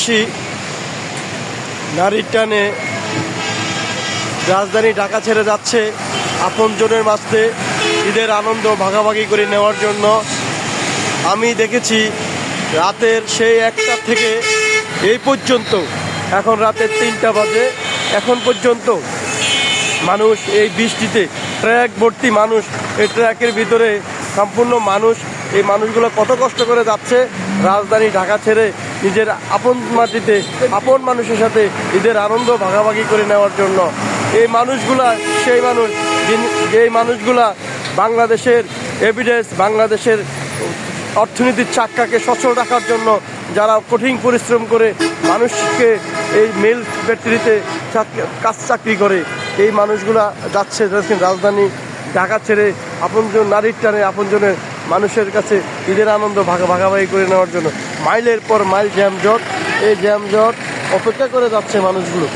বাংলাদেশি নারীর টানে রাজধানী ঢাকা ছেড়ে যাচ্ছে আপনজনের মাঝে ঈদের আনন্দ ভাগাভাগি করে নেওয়ার জন্য। আমি দেখেছি রাতের সেই 1টা থেকে এই পর্যন্ত, এখন রাতের 3টা বাজে, এখন পর্যন্ত মানুষ এই বৃষ্টিতে, ট্র্যাক ভর্তি মানুষ, এই ট্র্যাকের ভিতরে সম্পূর্ণ মানুষ। এই মানুষগুলো কত কষ্ট করে যাচ্ছে রাজধানী ঢাকা ছেড়ে নিজের আপন মাটিতে আপন মানুষের সাথে ঈদের আনন্দ ভাগাভাগি করে নেওয়ার জন্য। এই মানুষগুলা সেই মানুষ যেই মানুষগুলা বাংলাদেশের এভিডেন্স, বাংলাদেশের অর্থনীতির চাক্কাকে সচল রাখার জন্য যারা কঠিন পরিশ্রম করে মানুষকে এই মিল ফ্যাক্টরিতে কাজ চাকরি করে, এই মানুষগুলা যাচ্ছে রাজধানী ঢাকা ছেড়ে আপনজন নারীর টানে আপনজনের মানুষের কাছে ঈদের আনন্দ ভাগাভাগি করে নেওয়ার জন্য। মাইলের পর মাইল জ্যামজট, এই জ্যামজট অপেক্ষা করে যাচ্ছে মানুষগুলো।